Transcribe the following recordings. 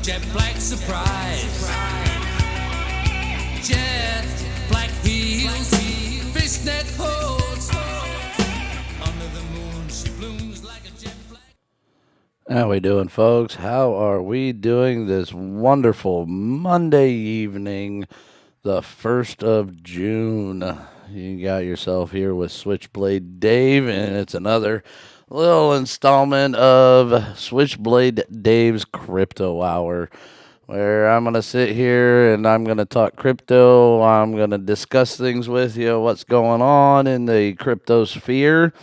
jet black surprise. Jet black heels, fishnet hose. Under the moon, she blooms like a jet black. How we doing, folks? How are we doing this wonderful Monday evening, the 1st of June? You got yourself here with Switchblade Dave, and it's another little installment of Switchblade Dave's Crypto Hour, where I'm going to sit here and I'm going to talk crypto. I'm going to discuss things with you, what's going on in the crypto sphere,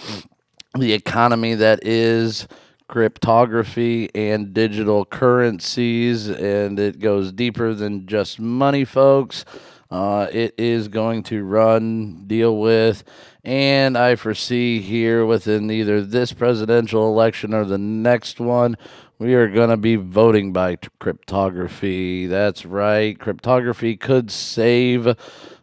the economy that is cryptography and digital currencies, and it goes deeper than just money, folks. It is going to deal with, and I foresee here within either this presidential election or the next one, we are going to be voting by cryptography. That's right. Cryptography could save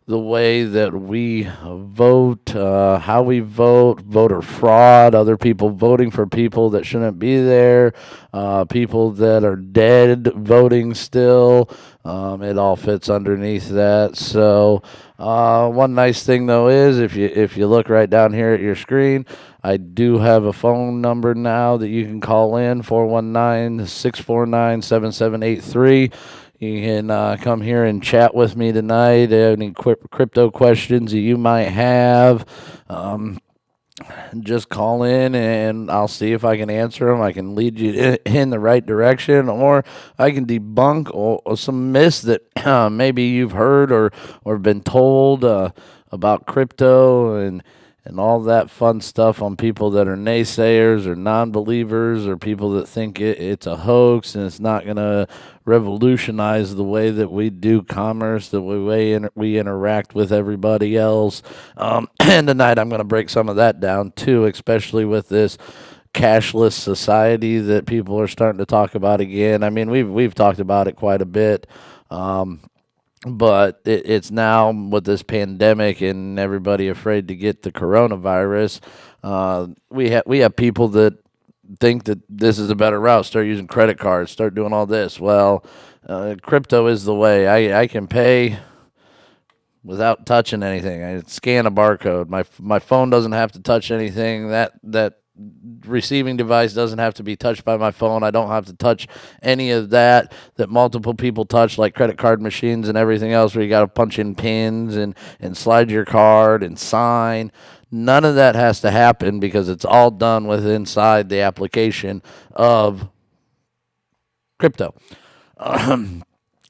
the way that we vote, how we vote, voter fraud, other people voting for people that shouldn't be there, people that are dead voting still. It all fits underneath that. So, one nice thing though is if you look right down here at your screen, I do have a phone number now that you can call in 419-649-7783. You can come here and chat with me tonight. Any crypto questions that you might have, just call in and I'll see if I can answer them. I can lead you in the right direction, or I can debunk or some myths that maybe you've heard or been told about crypto and all that fun stuff on people that are naysayers or non-believers or people that think it's a hoax and it's not going to revolutionize the way that we do commerce, the way we interact with everybody else. And tonight I'm going to break some of that down too, especially with this cashless society that people are starting to talk about again. I mean, we've talked about it quite a bit. But it's now with this pandemic and everybody afraid to get the coronavirus. We have people that think that this is a better route. Start using credit cards. Start doing all this. Well, crypto is the way. I can pay without touching anything. I scan a barcode. My phone doesn't have to touch anything. That receiving device doesn't have to be touched by my phone. I don't have to touch any of that multiple people touch, like credit card machines and everything else where you got to punch in pins and slide your card and sign. None of that has to happen because it's all done with inside the application of crypto.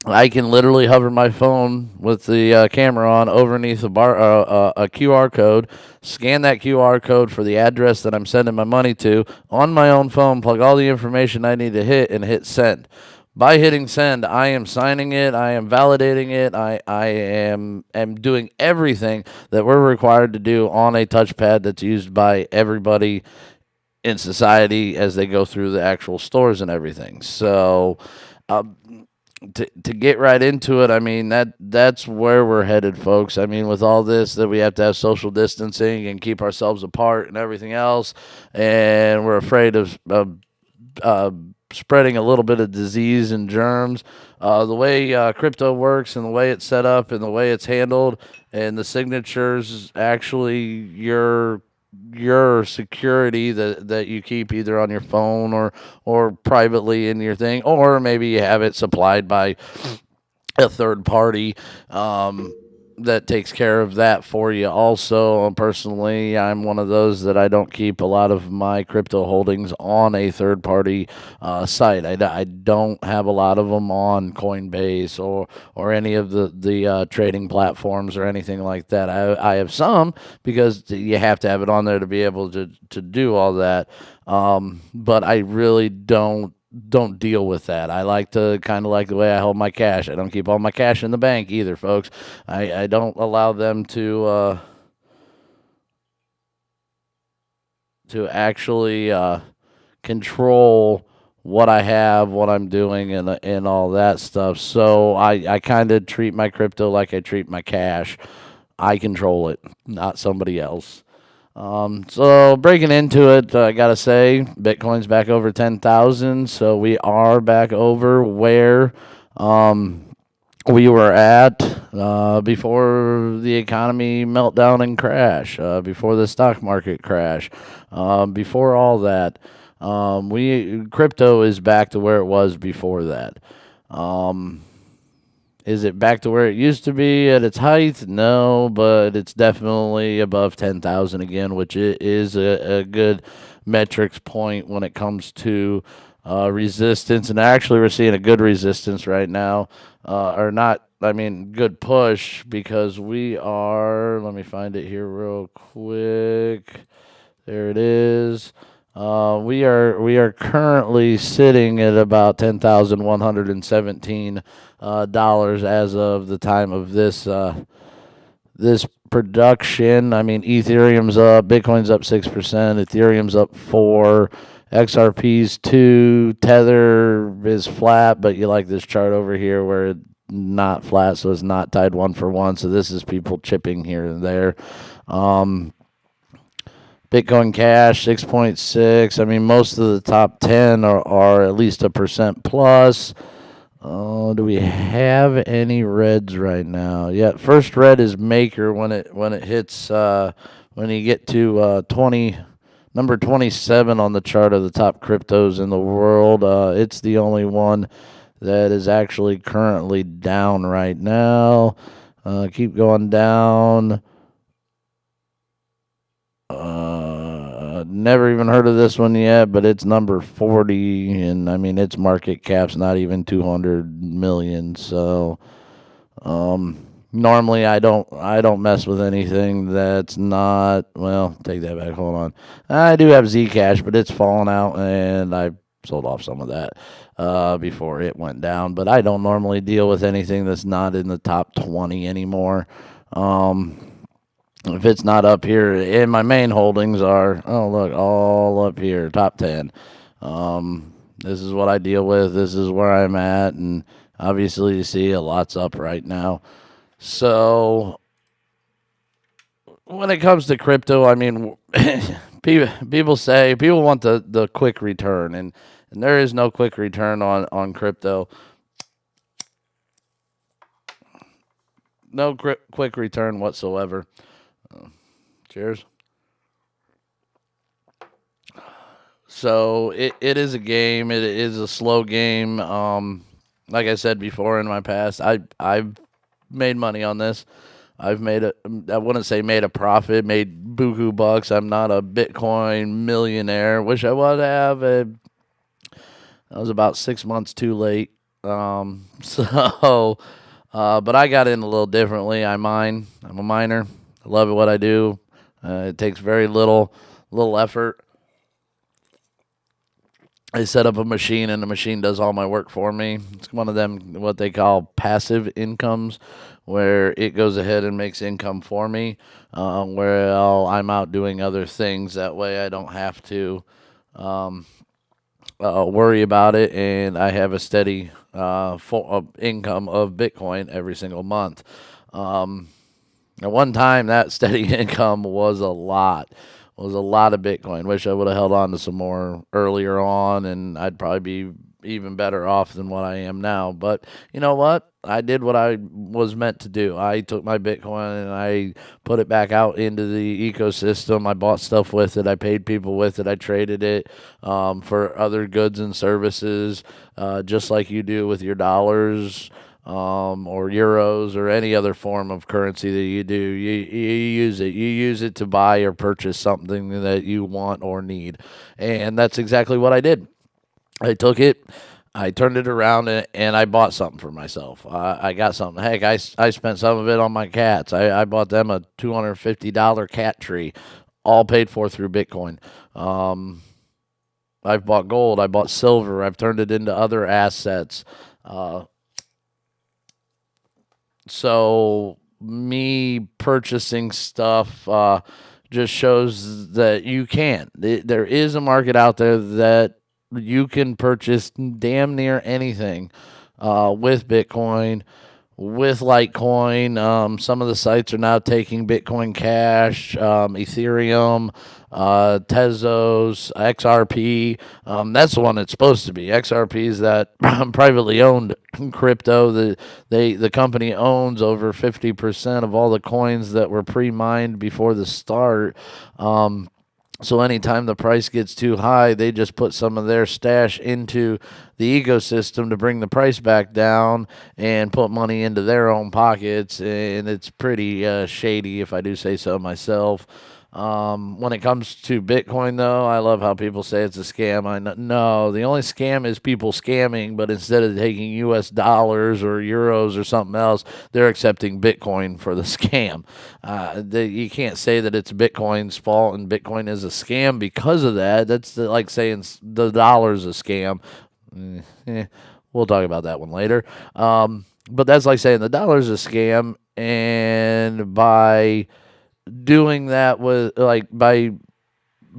I can literally hover my phone with the camera on underneath a QR code, scan that QR code for the address that I'm sending my money to on my own phone, plug all the information I need to hit, and hit send. By hitting send, I am signing it, I am validating it, I am doing everything that we're required to do on a touchpad that's used by everybody in society as they go through the actual stores and everything. So, to get right into it, I mean that's where we're headed, folks. I mean, with all this that we have to have social distancing and keep ourselves apart and everything else, and we're afraid of spreading a little bit of disease and germs. The way crypto works and the way it's set up and the way it's handled and the signatures, actually your security that you keep either on your phone or privately in your thing, or maybe you have it supplied by a third party that takes care of that for you also. Personally, I'm one of those that I don't keep a lot of my crypto holdings on a third party site. I don't have a lot of them on Coinbase or any of the trading platforms or anything like that. I have some because you have to have it on there to be able to do all that. But I really don't deal with that. I like to kind of like the way I hold my cash. I don't keep all my cash in the bank either, folks. I don't allow them to actually control what I have, what I'm doing, and all that stuff. So I kind of treat my crypto like I treat my cash. I control it, not somebody else. So breaking into it, I gotta say, Bitcoin's back over 10,000. So we are back over where we were at before the economy meltdown and crash, before the stock market crash, before all that. We crypto is back to where it was before that. Um, is it back to where it used to be at its height? No, but it's definitely above 10,000 again, which is a good metrics point when it comes to resistance. And actually, we're seeing a good resistance right now, or not. I mean, good push because we are. Let me find it here real quick. There it is. We are currently sitting at about $10,117 as of the time of this production. I mean, Ethereum's up, Bitcoin's up 6%, Ethereum's up 4, XRP's 2, Tether is flat, but you like this chart over here where it's not flat, so it's not tied one for one. So this is people chipping here and there. Bitcoin Cash 6.6. I mean, most of the top 10 are at least a percent plus. Do we have any reds right now? Yeah, first red is Maker when it hits when you get to 20 number 27 on the chart of the top cryptos in the world. It's the only one that is actually currently down right now. Keep going down. Never even heard of this one yet, but it's number 40, and I mean its market cap's not even 200 million. So, normally I don't mess with anything that's not. Well, take that back. Hold on. I do have Zcash, but it's fallen out, and I sold off some of that before it went down. But I don't normally deal with anything that's not in the top 20 anymore. If it's not up here, and my main holdings are, oh, look, all up here, top 10. This is what I deal with. This is where I'm at. And obviously, you see a lot's up right now. So, when it comes to crypto, I mean, people want the quick return, and there is no quick return on crypto. No quick return whatsoever. Cheers. So it is a game. It is a slow game. Like I said before in my past, I've made money on this. I wouldn't say made a profit, made buku bucks. I'm not a Bitcoin millionaire. Wish I would have. I was about 6 months too late. So, but I got in a little differently. I mine. I'm a miner. I love it what I do. It takes very little effort. I set up a machine and the machine does all my work for me. It's one of them, what they call passive incomes, where it goes ahead and makes income for me, where I'm out doing other things. That way I don't have to worry about it, and I have a steady income of Bitcoin every single month. At one time, that steady income was a lot. Was a lot of Bitcoin. Wish I would have held on to some more earlier on, and I'd probably be even better off than what I am now. But you know what? I did what I was meant to do. I took my Bitcoin and I put it back out into the ecosystem. I bought stuff with it. I paid people with it. I traded it for other goods and services, just like you do with your dollars or euros or any other form of currency that you do. You use it. You use it to buy or purchase something that you want or need. And that's exactly what I did. I took it, I turned it around, and I bought something for myself. I got something. Heck, I spent some of it on my cats. I bought them a $250 cat tree, all paid for through Bitcoin. I've bought gold. I bought silver. I've turned it into other assets. So me purchasing stuff just shows that you can. There is a market out there that you can purchase damn near anything with Bitcoin with Litecoin. Some of the sites are now taking Bitcoin Cash, Ethereum, Tezos, XRP. That's the one that's supposed to be. XRP is that privately owned crypto. The company owns over 50% of all the coins that were pre-mined before the start. So anytime the price gets too high, they just put some of their stash into the ecosystem to bring the price back down and put money into their own pockets. And it's pretty shady, if I do say so myself. When it comes to Bitcoin, though, I love how people say it's a scam. No, the only scam is people scamming, but instead of taking U.S. dollars or euros or something else, they're accepting Bitcoin for the scam. You can't say that it's Bitcoin's fault and Bitcoin is a scam because of that. That's like saying the dollar's a scam. We'll talk about that one later. But that's like saying the dollar's a scam, and by doing that with by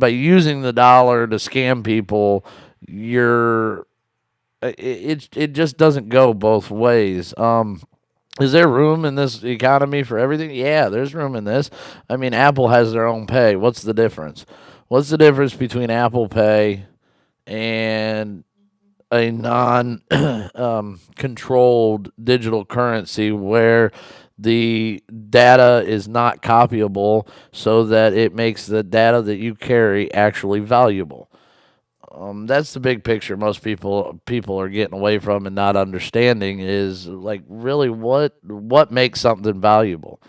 using the dollar to scam people, it just doesn't go both ways. Is there room in this economy for everything? Yeah, there's room in this. I mean, Apple has their own pay. What's the difference? What's the difference between Apple Pay and a non controlled digital currency where the data is not copyable so that it makes the data that you carry actually valuable? That's the big picture most people are getting away from and not understanding is like really what makes something valuable.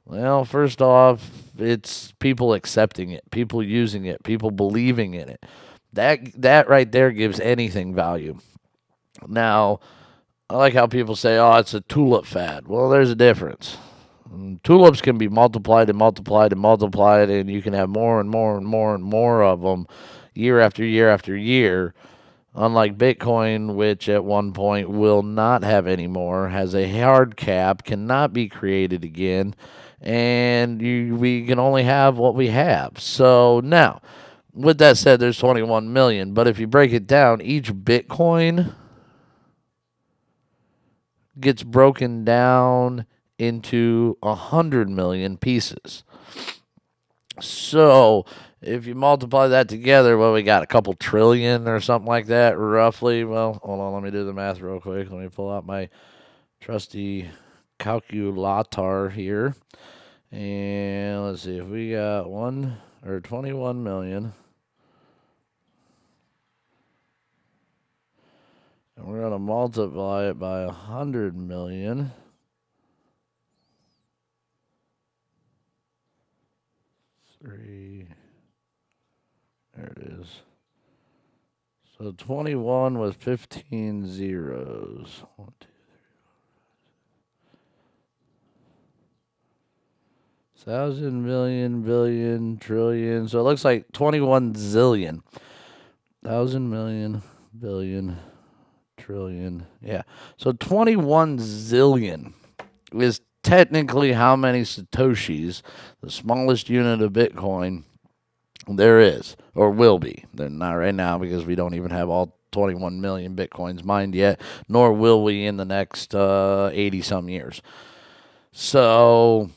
Well, first off, it's people accepting it, people using it, people believing in it. That right there gives anything value. Now, I like how people say, "Oh, it's a tulip fad." Well, there's a difference. Tulips can be multiplied and multiplied and multiplied, and you can have more and more and more and more of them year after year after year. Unlike Bitcoin, which at one point will not have any more, has a hard cap, cannot be created again, and we can only have what we have. So now, with that said, there's 21 million. But if you break it down, each Bitcoin gets broken down into 100 million pieces. So if you multiply that together, well, we got a couple trillion or something like that, roughly. Well, hold on, let me do the math real quick. Let me pull out my trusty calculator here. And let's see if we got 21 million. And we're going to multiply it by 100 million. Three. There it is. So 21 with 15 zeros. 1, 2, 3. 1,000 million, billion, trillion. So it looks like 21 zillion. 1,000 million, billion, trillion. Yeah. So 21 zillion is technically how many Satoshis, the smallest unit of Bitcoin, there is, or will be. They're not right now because we don't even have all 21 million Bitcoins mined yet, nor will we in the next 80-some years. So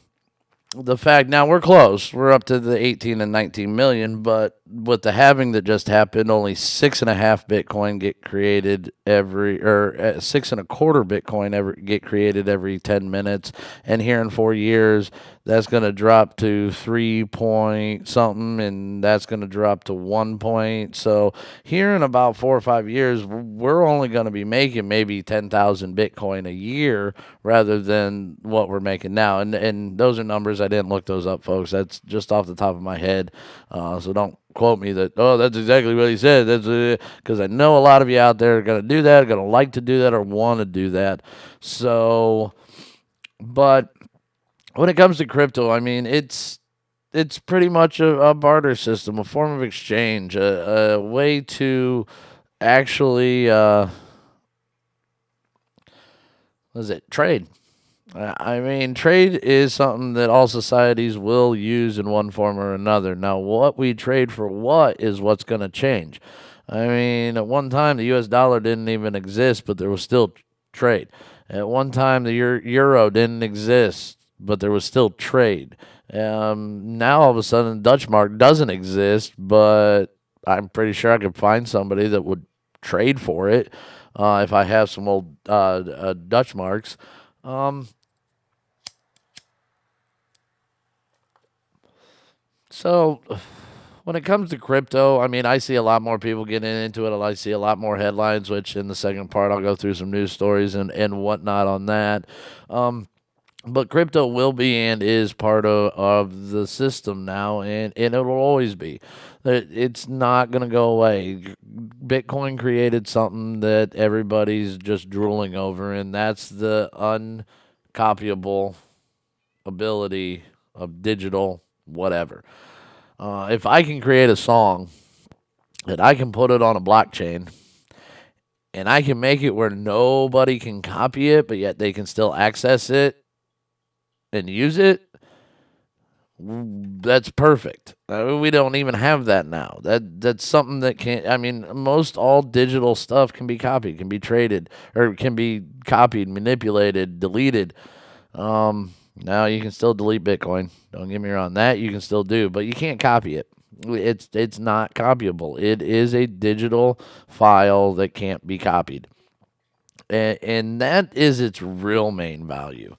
the fact, now we're close. We're up to the 18 and 19 million, but with the halving that just happened, only 6.5 Bitcoin get created or 6.25 Bitcoin get created every 10 minutes. And here in 4 years, that's going to drop to 3 point something, and that's going to drop to 1 point. So here in about 4 or 5 years, we're only going to be making maybe 10,000 Bitcoin a year rather than what we're making now. And those are numbers. I didn't look those up, folks. That's just off the top of my head. So don't quote me that, oh, that's exactly what he said. That's because I know a lot of you out there are going to do that, going to like to do that, or want to do that. So, but when it comes to crypto, I mean, it's pretty much a barter system, a form of exchange, a way to actually, trade. I mean, trade is something that all societies will use in one form or another. Now, what we trade for what is what's going to change. I mean, at one time, the U.S. dollar didn't even exist, but there was still trade. At one time, the euro didn't exist, but there was still trade. Now all of a sudden, the Dutch mark doesn't exist, but I'm pretty sure I could find somebody that would trade for it if I have some old Dutch marks. Um, so when it comes to crypto, I mean, I see a lot more people getting into it. I see a lot more headlines, which in the second part, I'll go through some news stories and whatnot on that. But crypto will be and is part of the system now, and it'll always be. It's not going to go away. Bitcoin created something that everybody's just drooling over, and that's the uncopyable ability of digital whatever. If I can create a song that I can put it on a blockchain and I can make it where nobody can copy it, but yet they can still access it and use it, that's perfect. We don't even have that now. That's something that can't. I mean, most all digital stuff can be copied, can be traded, or can be copied, manipulated, deleted. Now you can still delete Bitcoin. Don't get me wrong. That you can still do, but you can't copy it. It's not copyable. It is a digital file that can't be copied, and that is its real main value.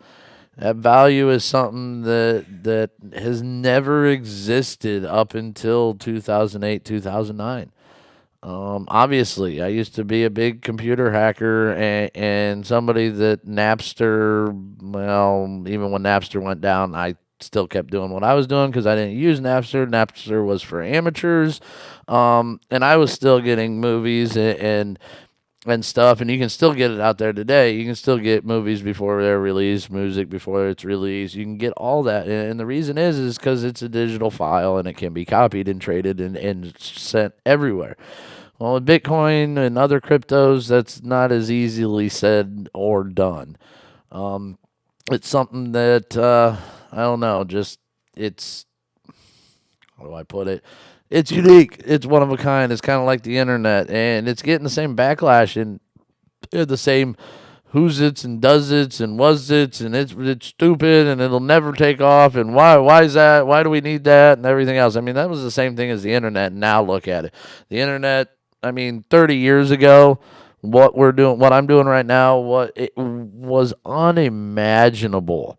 That value is something that has never existed up until 2008, 2009. Obviously, I used to be a big computer hacker and somebody that Napster, well, even when Napster went down, I still kept doing what I was doing because I didn't use Napster. Napster was for amateurs. And I was still getting movies and stuff, and you can still get it out there today. You can still get movies before they're released, music before it's released. You can get all that, and the reason is because it's a digital file and it can be copied and traded and sent everywhere. Well, with Bitcoin and other cryptos, that's not as easily said or done. It's something that I don't know. Just it's how do I put it? It's unique. It's one of a kind. It's kind of like the internet, and it's getting the same backlash and the same who's its and does its and was its and it's stupid and it'll never take off and why is that? Why do we need that and everything else? I mean, that was the same thing as the internet. Now look at it. The internet. I mean, 30 years ago, what I'm doing right now, what it was unimaginable.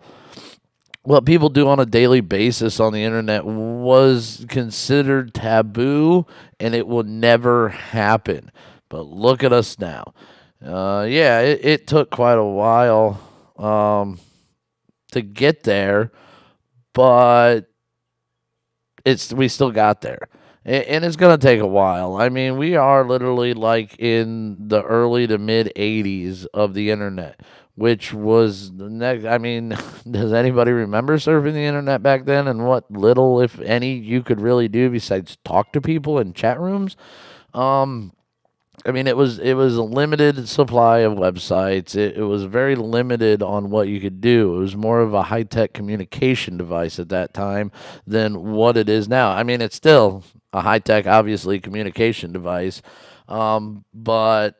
What people do on a daily basis on the internet was considered taboo and it will never happen. But look at us now. Yeah, it took quite a while to get there, but we still got there. And it's going to take a while. I mean, we are literally like in the early to mid 80s of the internet, which was the next. I mean, does anybody remember surfing the internet back then and what little, if any, you could really do besides talk to people in chat rooms? I mean, it was a limited supply of websites. It was very limited on what you could do. It was more of a high tech communication device at that time than what it is now. I mean, it's still a high tech, obviously, communication device, but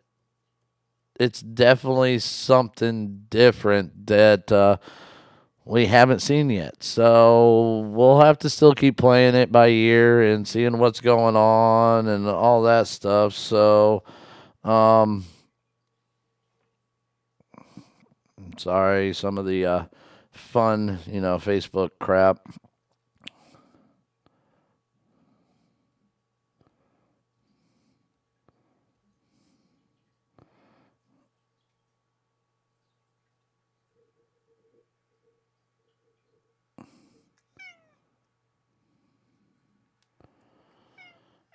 it's definitely something different that we haven't seen yet. So we'll have to still keep playing it by ear and seeing what's going on and all that stuff. So, I'm sorry, some of the fun, Facebook crap.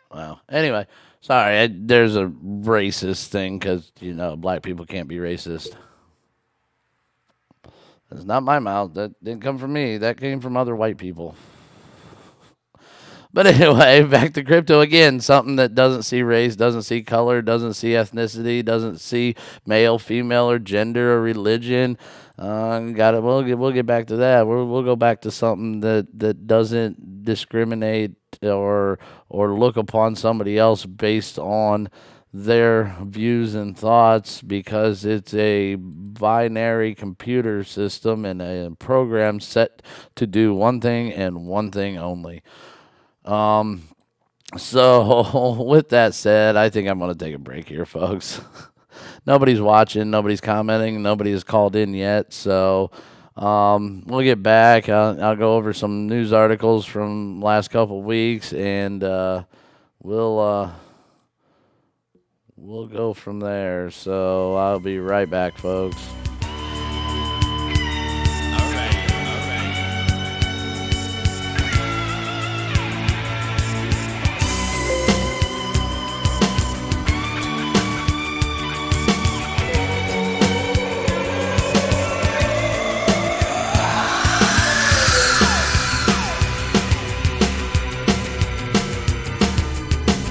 Well, anyway, sorry, there's a racist thing because, black people can't be racist. It's not my mouth. That didn't come from me. That came from other white people. But anyway, back to crypto again. Something that doesn't see race, doesn't see color, doesn't see ethnicity, doesn't see male, female, or gender or religion. Got it. We'll get back to that. We'll go back to something that doesn't discriminate or look upon somebody else based on their views and thoughts because it's a binary computer system and a program set to do one thing and one thing only. So, with that said, I think I'm going to take a break here, folks. Nobody's watching, nobody's commenting, nobody has called in yet. So, we'll get back. I'll go over some news articles from last couple weeks, and we'll we'll go from there. So, I'll be right back, folks.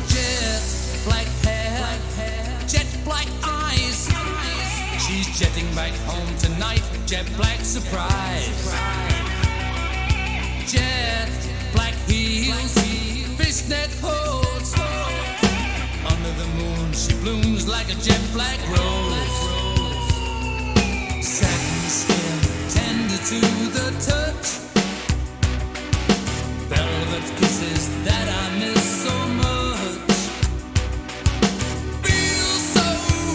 Jet black hair, jet black eyes. She's jetting back home tonight. Jet black surprise. Jet black heels, fishnet hose. Under the moon, she blooms like a jet black rose. Satin skin, tender to the touch. Velvet kisses that I miss so much. Feels so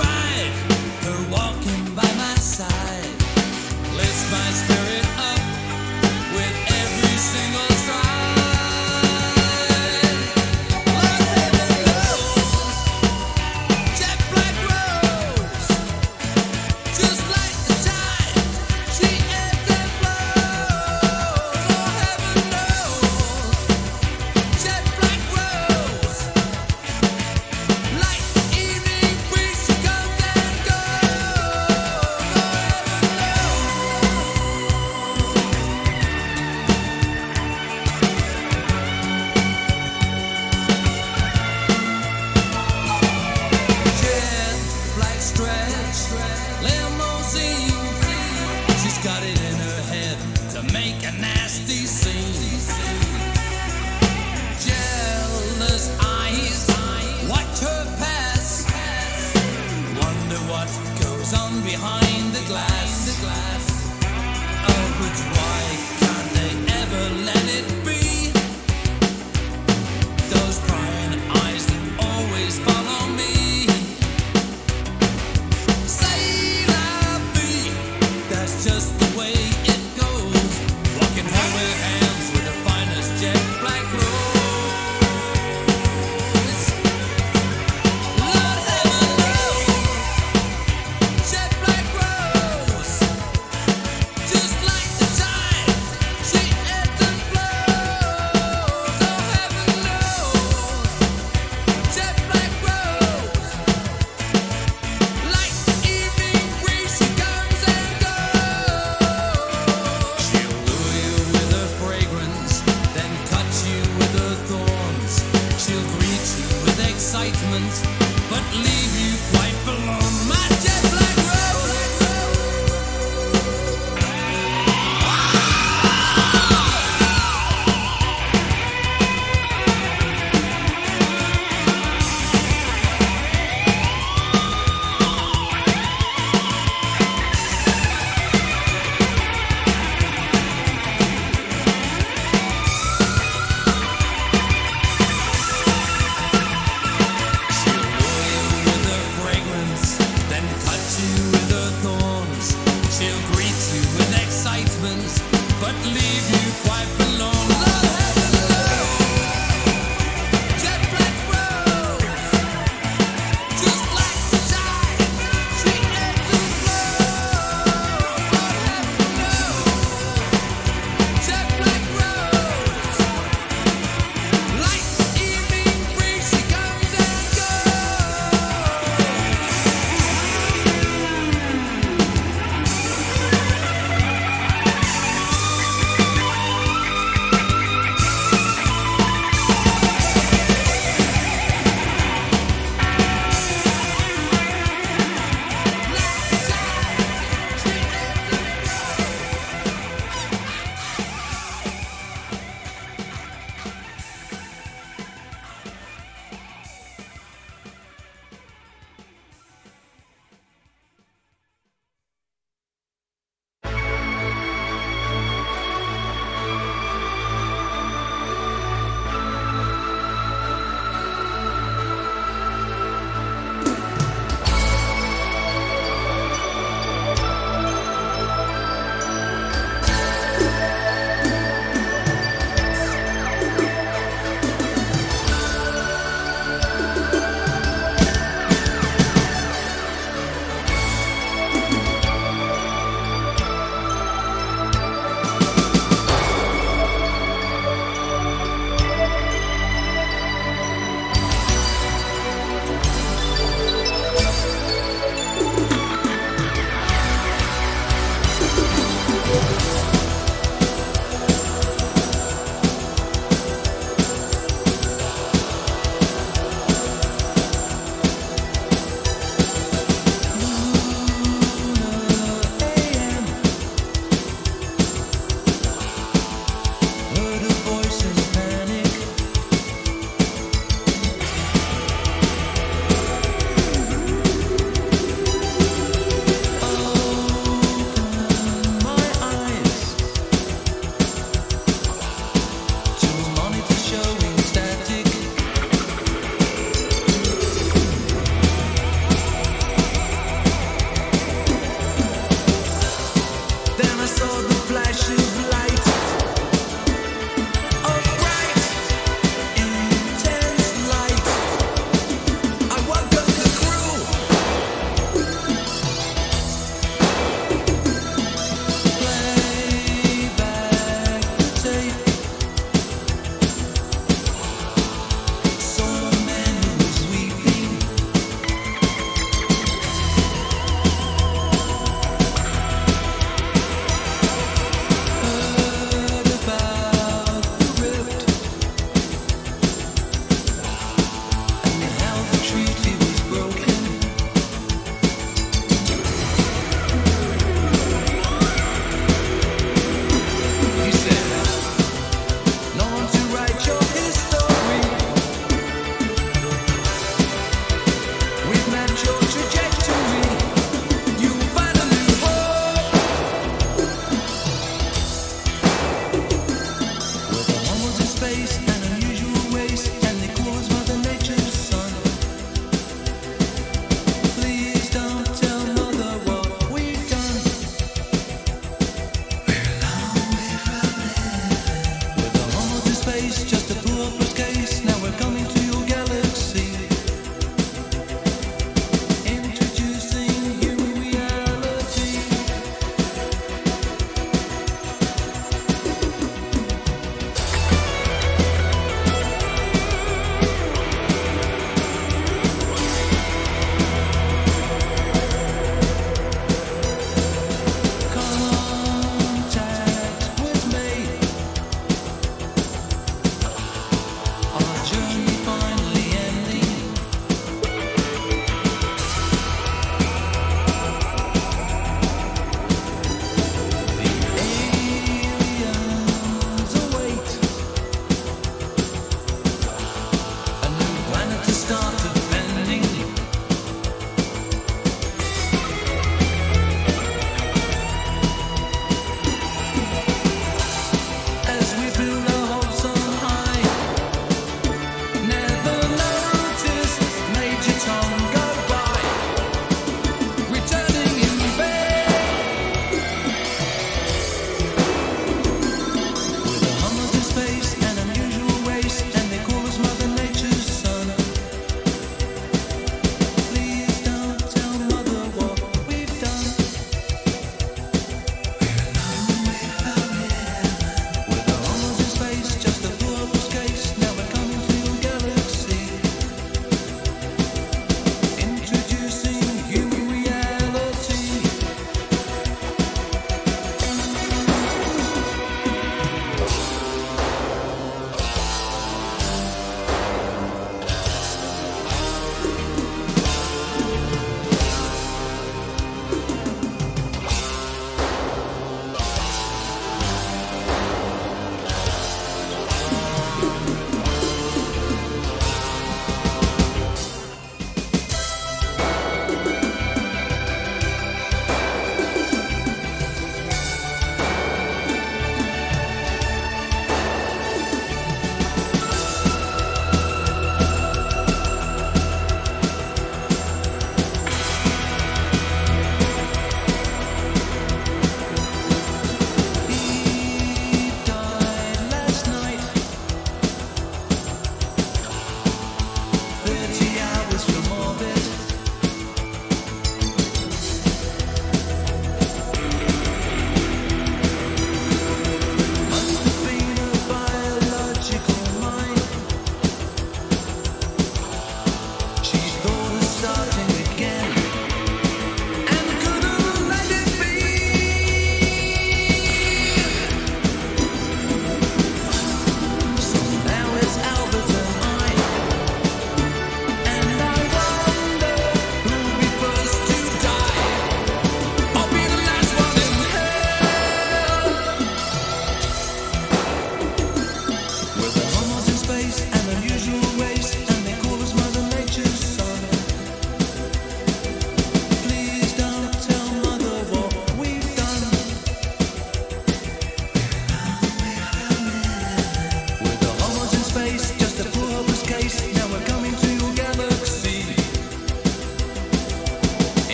right, her walking by my side. Lifts my spirit up with every single stride. Love heaven knows, jet black rose. Just like the tide, she ebbs and flows.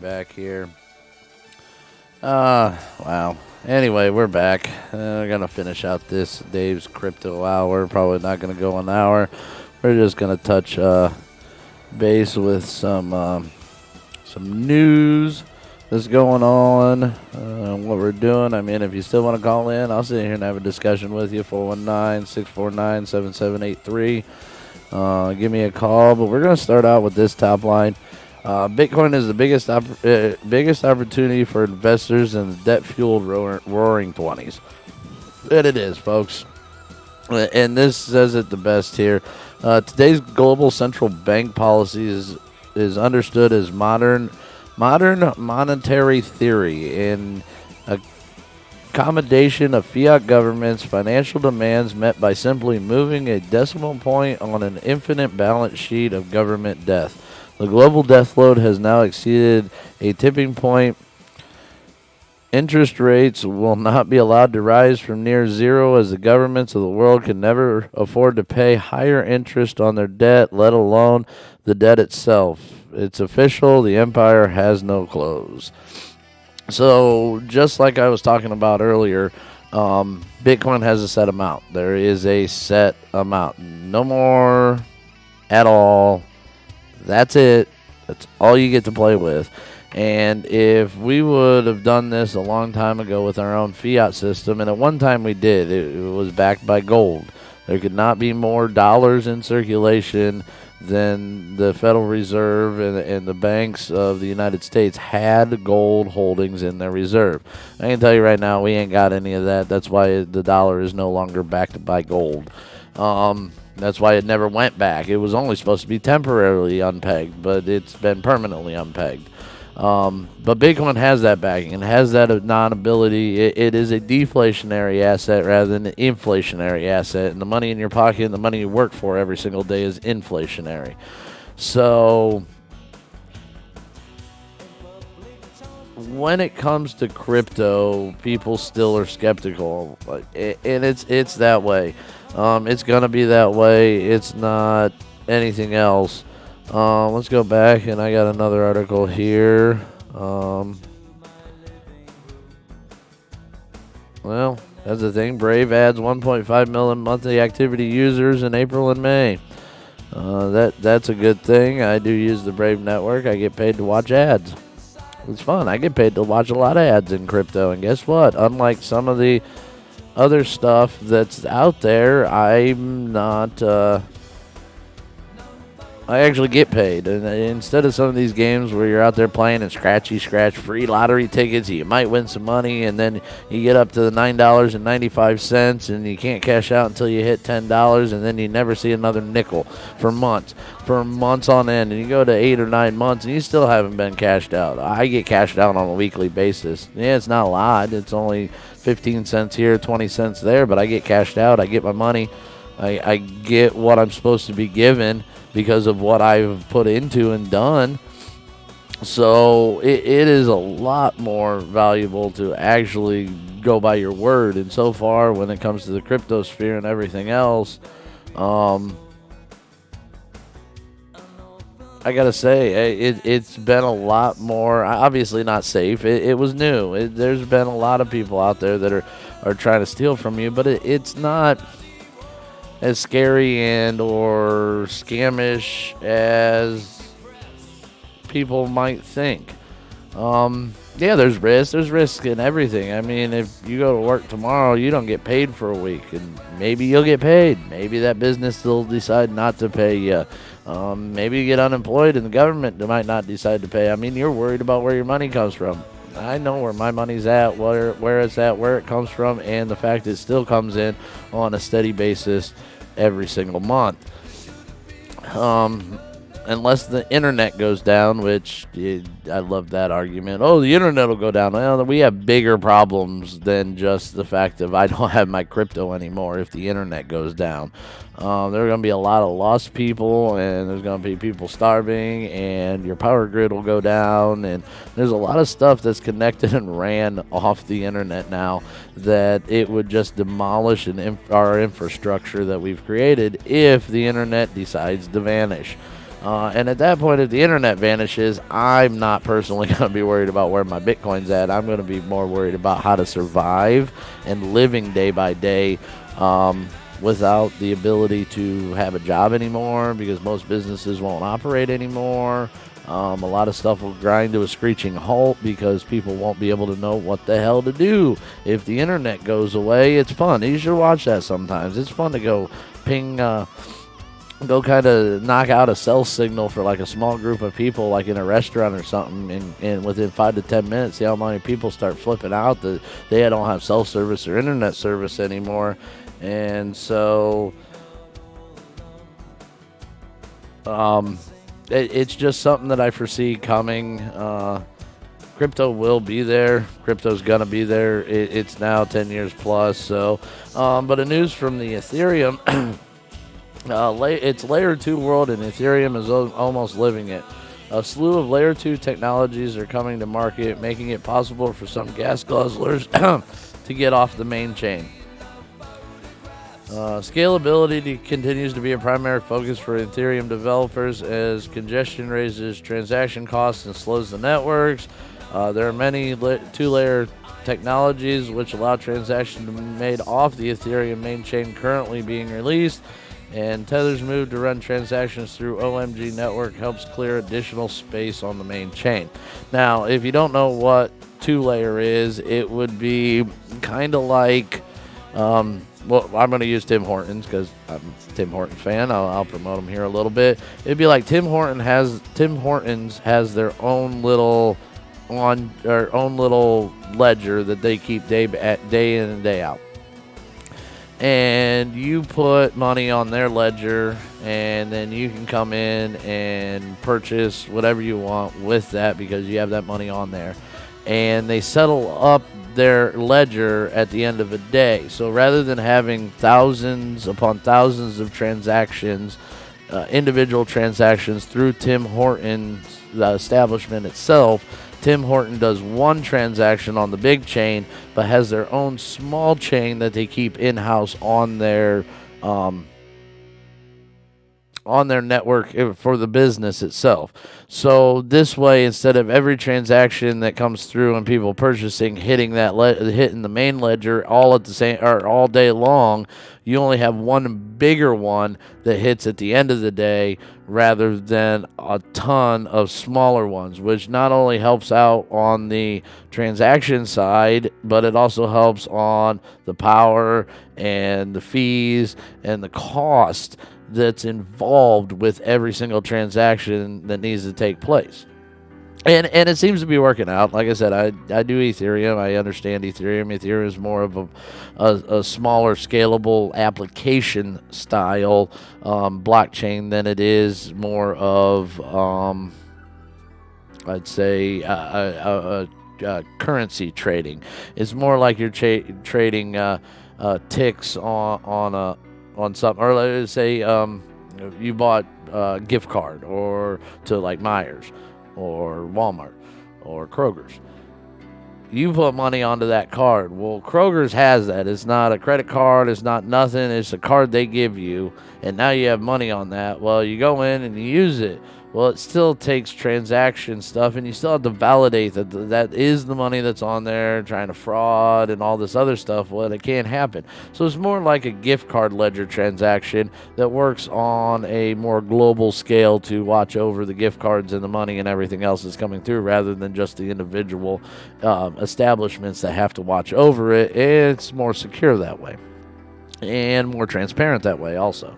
back here. Wow. Anyway, we're back. We're going to finish out this Dave's Crypto Hour. Probably not going to go an hour. We're just going to touch base with some news that's going on, what we're doing. I mean, if you still want to call in, I'll sit here and have a discussion with you, 419-649-7783. Give me a call, but we're going to start out with this top line. Bitcoin is the biggest opportunity for investors in the debt-fueled roaring 20s. And it is, folks. And this says it the best here. Today's global central bank policy is understood as modern monetary theory and accommodation of fiat governments' financial demands met by simply moving a decimal point on an infinite balance sheet of government debt. The global debt load has now exceeded a tipping point. Interest rates will not be allowed to rise from near zero, as the governments of the world can never afford to pay higher interest on their debt, let alone the debt itself. It's official. The empire has no close. So just like I was talking about earlier, Bitcoin has a set amount. There is a set amount. No more at all. That's it. That's all you get to play with. And if we would have done this a long time ago with our own fiat system, and at one time we did, it was backed by gold. There could not be more dollars in circulation than the Federal Reserve and the banks of the United States had gold holdings in their reserve. I can tell you right now, we ain't got any of that. That's why the dollar is no longer backed by gold. That's why it never went back. It was only supposed to be temporarily unpegged, but it's been permanently unpegged. But Bitcoin has that backing and has that non-ability. It is a deflationary asset rather than an inflationary asset. And the money in your pocket and the money you work for every single day is inflationary. So when it comes to crypto, people still are skeptical. And it's that way. It's going to be that way. It's not anything else. Let's go back, and I got another article here. Well, that's the thing. Brave adds 1.5 million monthly activity users in April and May. That's a good thing. I do use the Brave network. I get paid to watch ads. It's fun. I get paid to watch a lot of ads in crypto, and guess what? Unlike some of the other stuff that's out there, I'm not... I actually get paid, and instead of some of these games where you're out there playing and scratch free lottery tickets, you might win some money, and then you get up to the $9.95, and you can't cash out until you hit $10, and then you never see another nickel for months on end, and you go to 8 or 9 months, and you still haven't been cashed out. I get cashed out on a weekly basis. Yeah, it's not a lot. It's only 15 cents here, 20 cents there, but I get cashed out. I get my money. I get what I'm supposed to be given because of what I've put into and done. So it is a lot more valuable to actually go by your word. And so far, when it comes to the crypto sphere and everything else, I gotta say, it's been a lot more, obviously not safe. It was new. There's been a lot of people out there that are trying to steal from you, but it's not as scary and or scamish as people might think. Yeah, there's risk in everything. I mean, if you go to work tomorrow, you don't get paid for a week, and maybe you'll get paid. Maybe that business will decide not to pay you. Maybe you get unemployed and the government might not decide to pay. I mean, you're worried about where your money comes from. I know where my money's at, where it's at, where it comes from, and the fact it still comes in on a steady basis every single month. Unless the internet goes down, which I love that argument. Oh, the internet will go down. Well, we have bigger problems than just the fact that I don't have my crypto anymore if the internet goes down. There are going to be a lot of lost people, and there's going to be people starving, and your power grid will go down, and there's a lot of stuff that's connected and ran off the internet now that it would just demolish our infrastructure that we've created if the internet decides to vanish. And at that point, if the internet vanishes, I'm not personally going to be worried about where my Bitcoin's at. I'm going to be more worried about how to survive and living day by day without the ability to have a job anymore, because most businesses won't operate anymore. A lot of stuff will grind to a screeching halt because people won't be able to know what the hell to do. If the internet goes away, it's fun. You should watch that sometimes. It's fun to go ping, go kind of knock out a cell signal for like a small group of people, like in a restaurant or something, and within 5 to 10 minutes, see how many people start flipping out that they don't have cell service or internet service anymore. And so it's just something that I foresee coming. Crypto will be there. Crypto's going to be there. It's now 10 years plus. So, but a news from the Ethereum, it's layer 2 world, and Ethereum is almost living it. A slew of layer 2 technologies are coming to market, making it possible for some gas guzzlers to get off the main chain. Scalability continues to be a primary focus for Ethereum developers as congestion raises transaction costs and slows the networks. There are many two-layer technologies which allow transactions to be made off the Ethereum main chain currently being released, and Tether's move to run transactions through OMG network helps clear additional space on the main chain. Now, if you don't know what two-layer is, it would be kind of like... well, I'm going to use Tim Hortons because I'm a Tim Hortons fan. I'll promote them here a little bit. It'd be like Tim Hortons has their own little ledger that they keep day in and day out. And you put money on their ledger, and then you can come in and purchase whatever you want with that because you have that money on there. And they settle up their ledger at the end of a day. So rather than having thousands upon thousands of transactions, individual transactions through Tim Hortons, the establishment itself, Tim Horton does one transaction on the big chain, but has their own small chain that they keep in-house on their network for the business itself. So this way, instead of every transaction that comes through and people purchasing hitting the main ledger all at the same or all day long, you only have one bigger one that hits at the end of the day rather than a ton of smaller ones, which not only helps out on the transaction side, but it also helps on the power and the fees and the cost that's involved with every single transaction that needs to take place. And it seems to be working out. Like I said, I do Ethereum. I understand Ethereum. Ethereum is more of a smaller, scalable application style blockchain than it is more of, I'd say, currency trading. It's more like you're trading ticks on something, or let's say you bought a gift card or to like Myers or Walmart or Kroger's. You put money onto that card. Well, Kroger's has that. It's not a credit card. It's not nothing. It's a card they give you, and now you have money on that. Well, you go in and you use it. Well, it still takes transaction stuff, and you still have to validate that that is the money that's on there, trying to fraud and all this other stuff. Well, it can't happen. So it's more like a gift card ledger transaction that works on a more global scale to watch over the gift cards and the money and everything else that's coming through, rather than just the individual establishments that have to watch over it. It's more secure that way and more transparent that way also.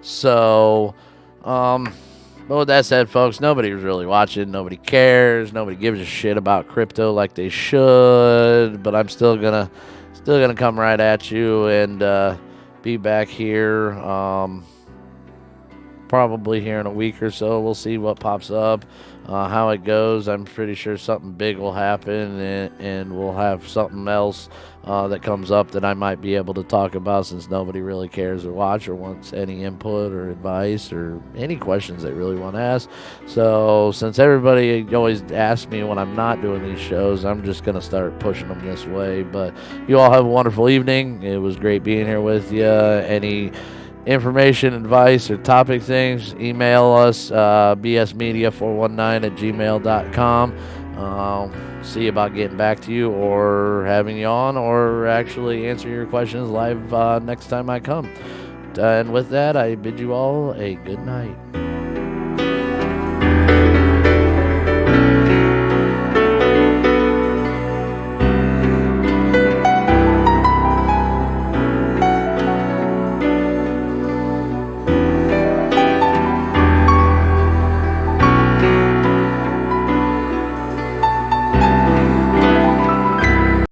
So, but with that said, folks, nobody was really watching. Nobody cares. Nobody gives a shit about crypto like they should. But I'm still gonna come right at you and be back here. Probably here in a week or so. We'll see what pops up, how it goes. I'm pretty sure something big will happen, and we'll have something else that comes up that I might be able to talk about, since nobody really cares or watch or wants any input or advice or any questions they really want to ask. So since everybody always asks me when I'm not doing these shows, I'm just going to start pushing them this way. But you all have a wonderful evening. It was great being here with you. information, advice, or topic things, email us, bsmedia419@gmail.com. See about getting back to you or having you on or actually answer your questions live next time I come. And with that, I bid you all a good night.